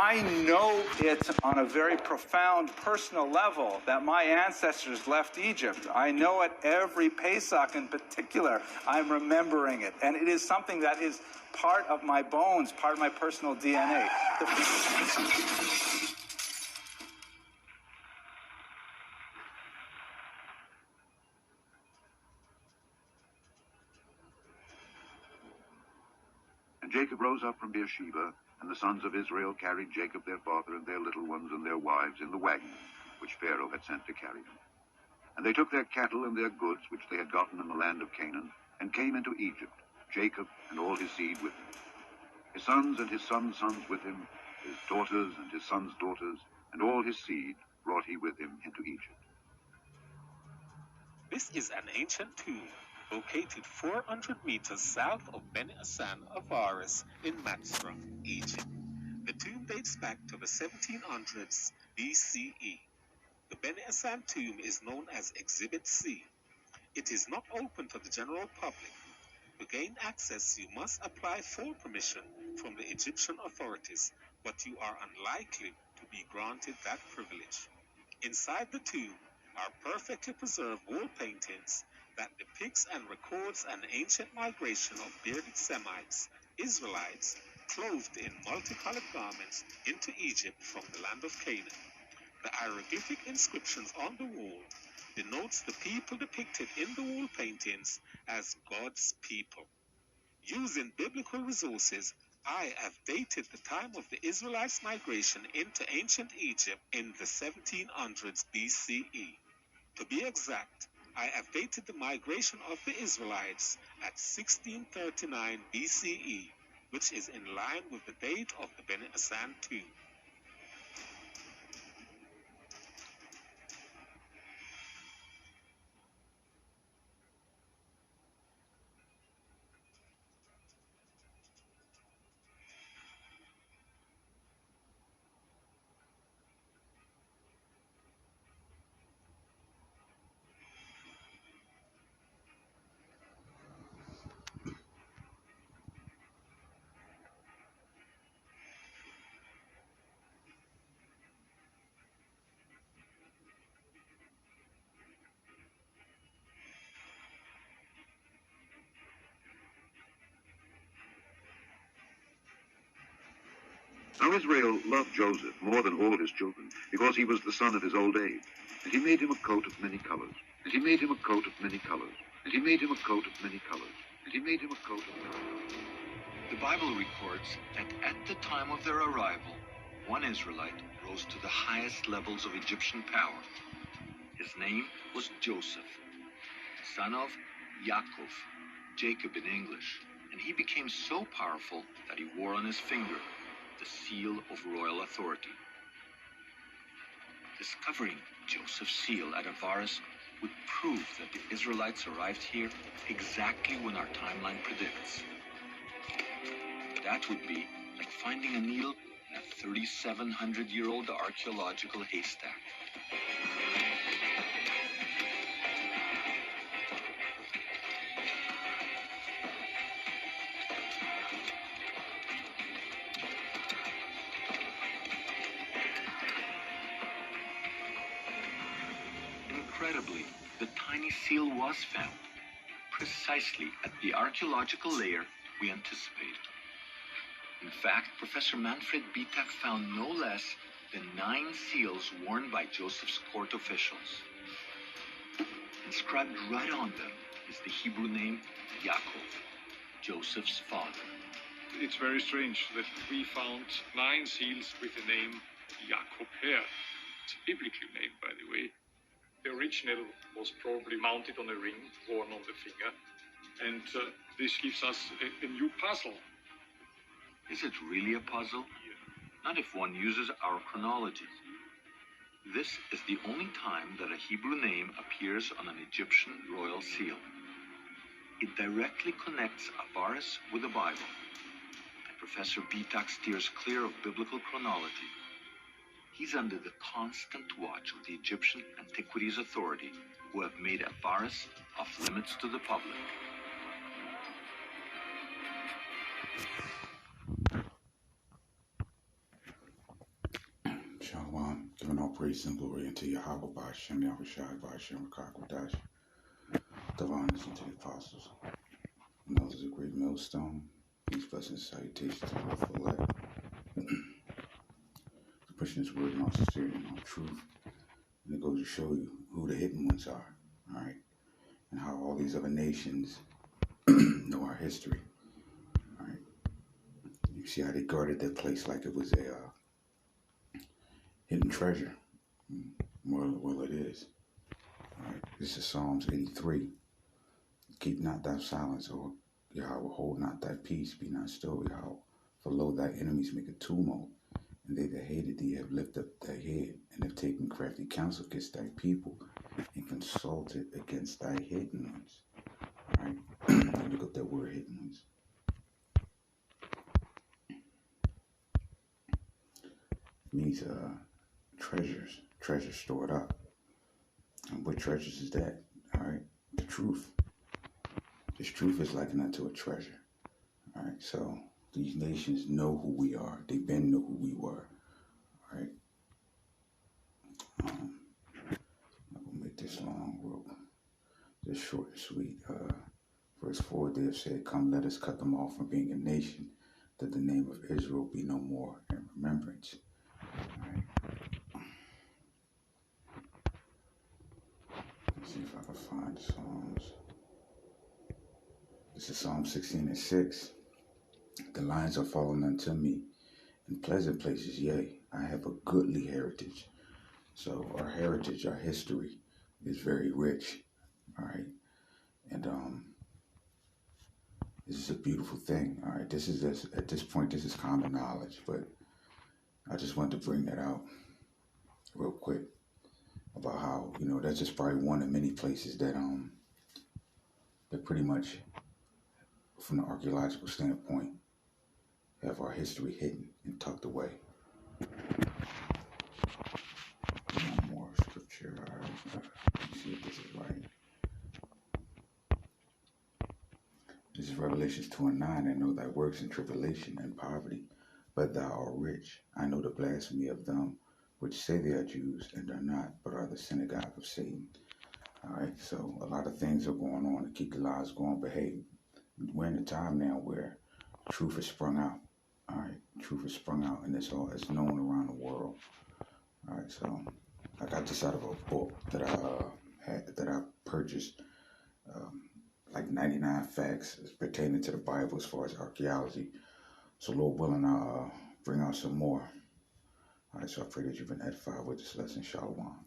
I know it on a very profound personal level that my ancestors left Egypt. I know it every Pesach in particular. I'm remembering it. And it is something that is part of my bones, part of my personal DNA. And Jacob rose up from Beersheba, and the sons of Israel carried Jacob their father and their little ones and their wives in the wagon which Pharaoh had sent to carry them. And they took their cattle and their goods which they had gotten in the land of Canaan, and came into Egypt, Jacob and all his seed with him. His sons and his sons' sons with him, his daughters and his sons' daughters, and all his seed brought he with him into Egypt. This is an ancient tomb located 400 meters south of Beni Hassan Avaris in Matzra, Egypt. The tomb dates back to the 1700s BCE. The Beni Hassan tomb is known as Exhibit C. It is not open to the general public. To gain access, you must apply for permission from the Egyptian authorities, but you are unlikely to be granted that privilege. Inside the tomb are perfectly preserved wall paintings that depicts and records an ancient migration of bearded Semites, Israelites, clothed in multicolored garments into Egypt from the land of Canaan. The hieroglyphic inscriptions on the wall denotes the people depicted in the wall paintings as God's people. Using biblical resources, I have dated the time of the Israelites' migration into ancient Egypt in the 1700s BCE. To be exact, I have dated the migration of the Israelites at 1639 BCE, which is in line with the date of the Beni Hassan tomb. Now Israel loved Joseph more than all his children, because he was the son of his old age. And he made him a coat of many colors. And he made him a coat of many colors. And he made him a coat of many colors. And he made him a coat of many colors. The Bible records that at the time of their arrival, one Israelite rose to the highest levels of Egyptian power. His name was Joseph, son of Yaakov, Jacob in English, and he became so powerful that he wore on his finger the seal of royal authority. Discovering Joseph's seal at Avaris would prove that the Israelites arrived here exactly when our timeline predicts. That would be like finding a needle in a 3,700-year-old archaeological haystack. Incredibly, the tiny seal was found, precisely at the archaeological layer we anticipated. In fact, Professor Manfred Bitak found no less than 9 seals worn by Joseph's court officials. Inscribed right on them is the Hebrew name Yaakov, Joseph's father. It's very strange that we found 9 seals with the name Jacob here. It's a biblical name, by the way. The original was probably mounted on a ring worn on the finger, and this gives us a new puzzle. Is it really a puzzle? Not if one uses our chronology. This is the only time that a Hebrew name appears on an Egyptian royal seal. It directly connects Avaris with the Bible, and Professor Bitak steers clear of biblical chronology. He's under the constant watch of the Egyptian Antiquities Authority, who have made Avaris off limits to the public. praise and glory unto Yahweh by Hashem, Yahweh Shai by Hashem, Rakakwadash. Divine is unto the apostles. And those is a great millstone. Peace, blessings, salutations to the full life. Pushing this word in all sincerity and all truth. And it goes to show you who the hidden ones are, all right? And how all these other nations know our history, all right? You see how they guarded their place like it was a hidden treasure. Well, it is. All right. This is Psalms 83. Keep not thy silence, or Yahweh, hold not thy peace, be not still, Yahweh. For lo, thy enemies make a tumult, and they that hated thee have lifted up thy head, and have taken crafty counsel against thy people, and consulted against thy hidden ones. All right. Look up that word, hidden ones. It means treasures stored up. And what treasures is that? All right, the truth. This truth is likened unto a treasure. All right, so these nations know who we are. They've been know who we were. All right. I'm gonna make this long, real, just short and sweet. Verse 4 there said, "Come, let us cut them off from being a nation, that the name of Israel be no more in remembrance." All right. Let's see if I can find the Psalms. This is Psalm 16:6. The lions are fallen unto me in pleasant places, yea, I have a goodly heritage. So our heritage, our history is very rich, all right? And this is a beautiful thing, all right? This is at this point, this is common knowledge, but I just wanted to bring that out real quick about how, that's just probably one of many places that pretty much, from the archaeological standpoint, have our history hidden and tucked away. One more scripture. All right. Let me see if this is right. This is Revelations 2:9. I know thy works in tribulation and poverty, but thou art rich. I know the blasphemy of them which say they are Jews and are not, but are the synagogue of Satan. All right. So a lot of things are going on to keep the lies going. But hey, we're in a time now where truth has sprung out. All right, truth has sprung out, and it's known around the world. All right, so I got this out of a book that I purchased, like 99 facts pertaining to the Bible as far as archaeology. So Lord willing, I'll bring out some more. All right, so I pray that you've been edified with this lesson. Shalom.